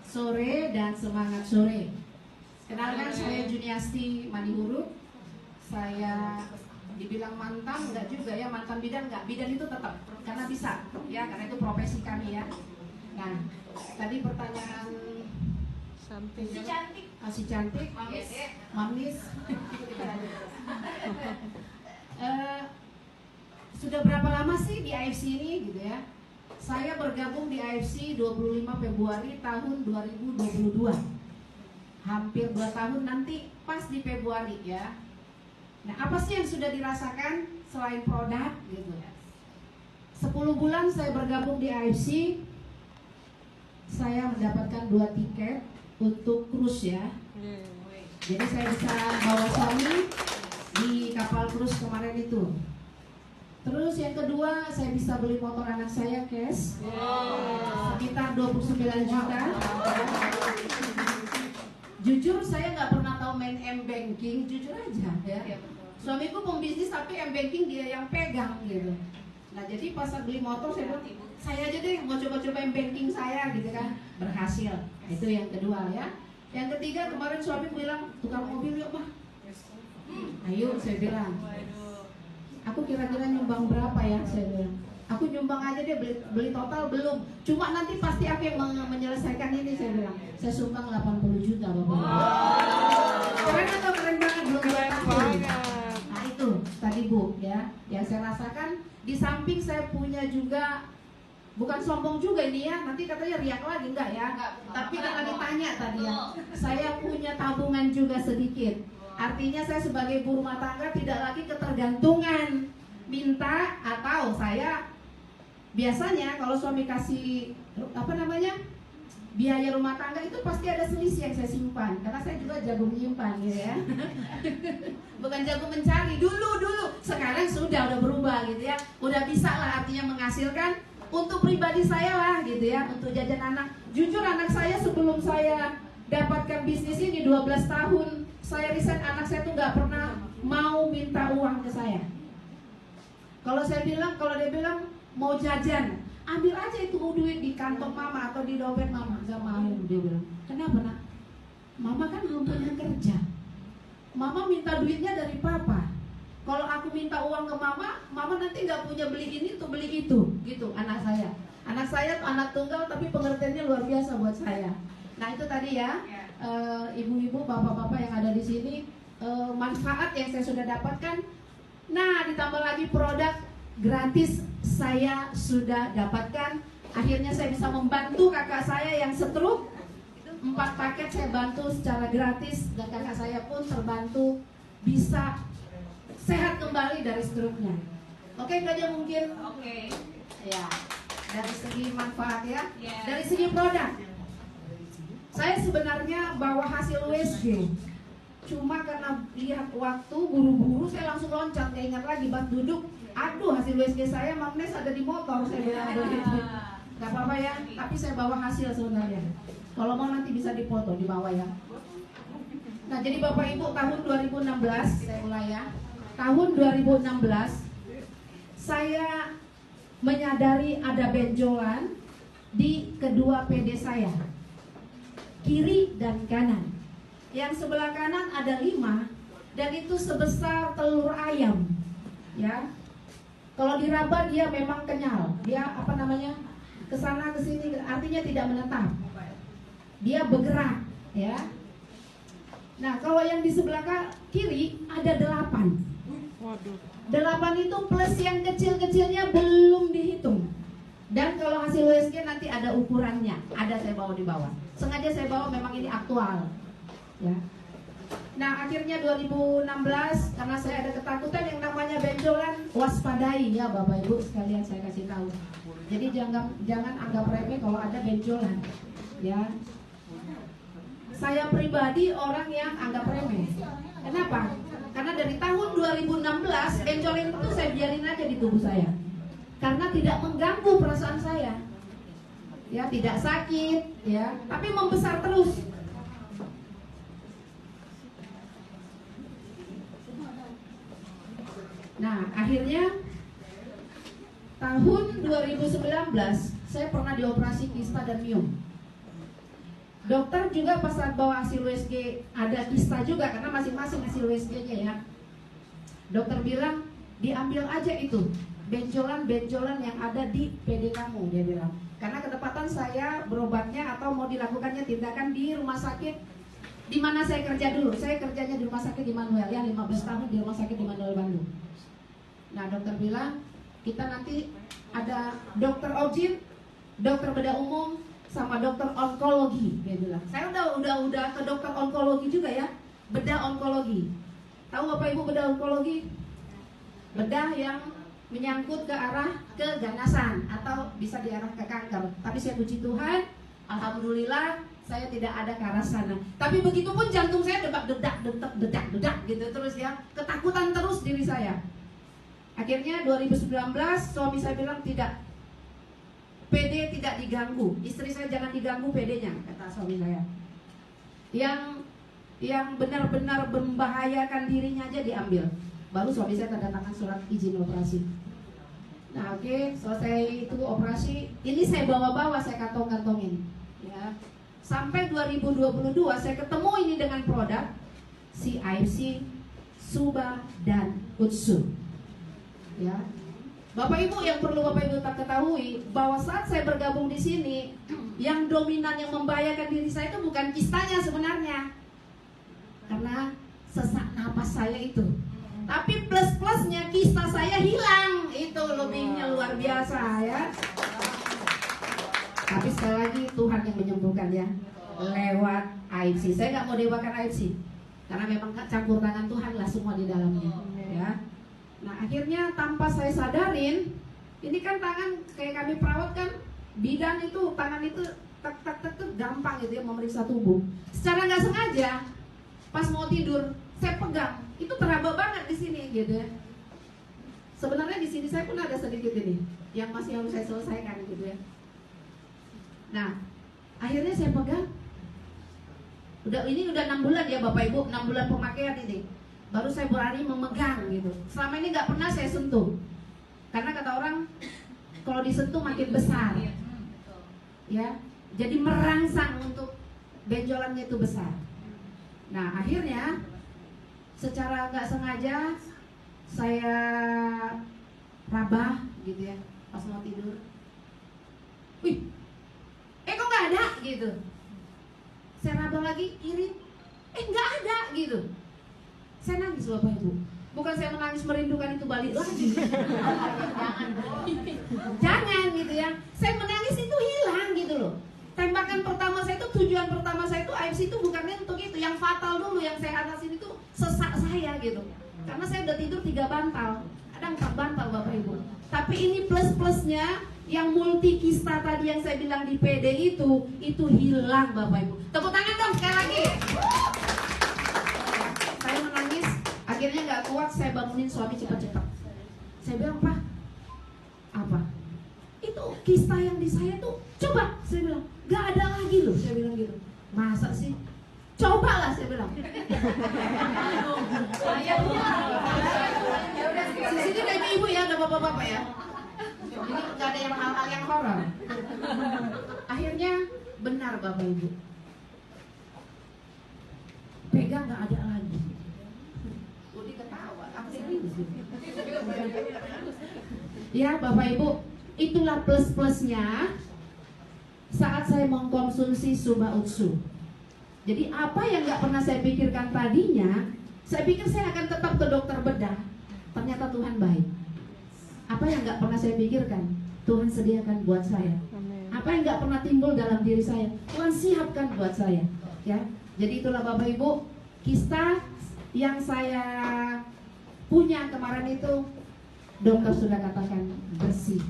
sore dan semangat sore. Kenalkan, saya Juniasti Manihuruk. Saya dibilang mantan enggak juga ya, mantan bidan enggak, bidan itu tetap karena bisa ya, karena itu profesi kami ya. Nah, tadi pertanyaan si cantik, si cantik, manis. Sudah berapa lama sih di AFC ini gitu ya? Saya bergabung di AFC 25 Februari tahun 2022. Hampir 2 tahun nanti pas di Februari ya. Nah, apa sih yang sudah dirasakan selain produk gitu ya? 10 bulan saya bergabung di AFC, saya mendapatkan 2 tiket untuk cruise ya. Jadi saya bisa bawa suami di kapal cruise kemarin itu. Terus yang kedua, saya bisa beli motor anak saya cash sekitar 29 juta. Jujur saya nggak pernah tahu main M-banking, jujur aja ya. Suamiku pembisnis tapi M-banking dia yang pegang gitu. Nah jadi pas beli motor saya bilang, saya aja deh mau coba-coba M-banking saya gitu kan. Berhasil, itu yang kedua ya. Yang ketiga kemarin suami bilang, tukar mobil yuk mah. Ayo saya bilang, aku kira-kira nyumbang berapa ya, saya bilang. Aku nyumbang aja deh, beli total belum. Cuma nanti pasti aku yang menyelesaikan ini, saya bilang. Saya sumbang 80 juta Bapak. Keren atau keren banget, belum banget. Nah itu tadi Bu ya, yang saya rasakan. Di samping saya punya juga, bukan sombong juga ini ya, nanti katanya riak lagi, enggak ya. Tapi karena ditanya tadi ya, saya punya tabungan juga sedikit. Artinya saya sebagai ibu rumah tangga tidak lagi ketergantungan minta, atau saya biasanya kalau suami kasih biaya rumah tangga itu pasti ada selisih yang saya simpan, karena saya juga jago menyimpan gitu ya. Bukan jago mencari dulu. Sekarang udah berubah gitu ya. Udah bisa lah artinya menghasilkan untuk pribadi saya lah gitu ya, untuk jajan anak. Jujur anak saya sebelum saya dapatkan bisnis ini 12 tahun saya riset, anak saya tuh nggak pernah mau minta uang ke saya. Kalau dia bilang mau jajan, ambil aja itu duit di kantong mama atau di dompet mama. Gak mau, dia bilang. Kenapa nak? Mama kan belum punya kerja. Mama minta duitnya dari papa. Kalau aku minta uang ke mama, mama nanti nggak punya beli ini tuh beli itu, gitu anak saya. Anak saya tuh anak tunggal tapi pengertiannya luar biasa buat saya. Nah itu tadi ya, ibu-ibu, bapak-bapak yang ada di sini, manfaat yang saya sudah dapatkan. Nah ditambah lagi produk gratis saya sudah dapatkan. Akhirnya saya bisa membantu kakak saya yang stroke. 4 paket saya bantu secara gratis, dan kakak saya pun terbantu bisa sehat kembali dari stroke-nya. Oke, itu aja mungkin. Oke. Ya, dari segi manfaat ya. Dari segi produk, saya sebenarnya bawa hasil USG. Cuma karena lihat waktu buru-buru saya langsung loncat, gak ingat lagi bak duduk. Aduh, hasil USG saya magnes ada di motor, saya bilang begitu. Gak apa-apa ya, tapi saya bawa hasil sebenarnya. Kalau mau nanti bisa dipoto di bawah ya. Nah, jadi Bapak Ibu, tahun 2016 saya mulai ya. Tahun 2016 saya menyadari ada benjolan di kedua PD saya, kiri dan kanan. Yang sebelah kanan ada 5 dan itu sebesar telur ayam ya. Kalau diraba dia memang kenyal, dia kesana kesini, artinya tidak menetap, dia bergerak ya. Nah kalau yang di sebelah kiri ada 8. 8 itu plus yang kecil-kecilnya belum dihitung. Dan kalau hasil USG nanti ada ukurannya, ada saya bawa di bawah. Sengaja saya bawa, memang ini aktual ya. Nah akhirnya 2016 karena saya ada ketakutan yang namanya benjolan, waspadai ya Bapak Ibu sekalian, saya kasih tahu. Jadi jangan anggap remeh kalau ada benjolan ya. Saya pribadi orang yang anggap remeh. Kenapa? Karena dari tahun 2016 benjolan itu saya biarin aja di tubuh saya, karena tidak mengganggu perasaan saya ya, tidak sakit ya, tapi membesar terus. Nah akhirnya tahun 2019 saya pernah dioperasi kista dan miom. Dokter juga pas saat bawa hasil USG ada kista juga karena masing-masing hasil USG-nya ya. Dokter bilang diambil aja itu benjolan-benjolan yang ada di PD kamu, dia bilang. Karena ketepatan saya berobatnya atau mau dilakukannya tindakan di rumah sakit di mana saya kerja dulu. Saya kerjanya di rumah sakit Immanuel ya, 15 tahun di rumah sakit Immanuel Bandung. Nah, dokter bilang kita nanti ada dokter objin, dokter bedah umum, sama dokter onkologi, dia bilang. Saya udah ke dokter onkologi juga ya, bedah onkologi. Tahu Bapak Ibu bedah onkologi? Bedah yang menyangkut ke arah keganasan atau bisa diarah ke kanker. Tapi saya puji Tuhan, alhamdulillah saya tidak ada ke arah sana. Tapi begitu pun jantung saya dedak gitu terus ya, ketakutan terus diri saya. Akhirnya 2019 suami saya bilang tidak, PD tidak diganggu, istri saya jangan diganggu PD-nya, kata suami saya. Yang benar-benar membahayakan dirinya aja diambil. Baru suami saya tanda tangan surat izin operasi. Nah oke, selesai itu operasi. Ini saya bawa-bawa, saya kantong-kantongin ya. Sampai 2022 saya ketemu ini dengan produk si AFC, Suba, dan Utsu ya. Bapak Ibu, yang perlu Bapak Ibu tak ketahui bahwa saat saya bergabung di sini, yang dominan yang membahayakan diri saya itu bukan kistanya sebenarnya, karena sesak napas saya itu. Tapi plus-plusnya kista saya hilang, itu lebihnya luar biasa ya. Tapi sekali lagi Tuhan yang menyembuhkan ya, lewat AFC. Saya nggak mau dewakan AFC, karena memang campur tangan Tuhan lah semua di dalamnya ya. Nah akhirnya tanpa saya sadarin, ini kan tangan kayak kami perawat kan, bidan itu tangan itu tek gampang gitu ya memeriksa tubuh. Secara nggak sengaja pas mau tidur saya pegang, itu teraba banget di sini gitu ya. Sebenarnya di sini saya pun ada sedikit ini yang masih harus saya selesaikan gitu ya. Nah akhirnya saya pegang, ini udah 6 bulan ya Bapak Ibu, 6 bulan pemakaian ini. Baru saya berani memegang gitu. Selama ini nggak pernah saya sentuh, karena kata orang kalau disentuh makin besar ya, jadi merangsang untuk benjolannya itu besar. Nah akhirnya secara nggak sengaja saya rabah gitu ya pas mau tidur. Wih, kok nggak ada gitu. Saya rabah lagi kiri, nggak ada gitu. Saya nangis Bapak Ibu. Bukan saya menangis merindukan itu balik lagi. Jangan gitu ya. Saya menangis itu hilang gitu loh. Tembakan pertama saya itu, tujuan pertama saya itu AFC itu bukan untuk itu. Yang fatal dulu yang saya atasin itu sesak saya gitu. Karena saya udah tidur 3 bantal, ada 4 bantal Bapak Ibu. Tapi ini plus-plusnya yang multi kista tadi yang saya bilang di PD itu hilang Bapak Ibu. Tepuk tangan dong sekali lagi. Saya menangis, akhirnya nggak kuat saya bangunin suami cepat-cepat. Saya bilang, Pak, apa? Itu kista yang di saya tuh, coba, saya bilang, nggak ada lagi loh, saya bilang gitu. Masa sih? Cobalah, saya bilang. Di sini ada ibu ya, ada bapak-bapak ya. Ini nggak ada yang hal-hal yang horor. Akhirnya benar Bapak Ibu, pegang nggak ada lagi. Udah ketawa, aku serius. Ya Bapak Ibu, itulah plus-plusnya saat saya mengkonsumsi Suba Utsu. Jadi apa yang nggak pernah saya pikirkan tadinya, saya pikir saya akan tetap ke dokter bedah. Ternyata Tuhan baik. Apa yang nggak pernah saya pikirkan, Tuhan sediakan buat saya. Apa yang nggak pernah timbul dalam diri saya, Tuhan siapkan buat saya. Ya, jadi itulah Bapak Ibu, kista yang saya punya kemarin itu, dokter sudah katakan bersih.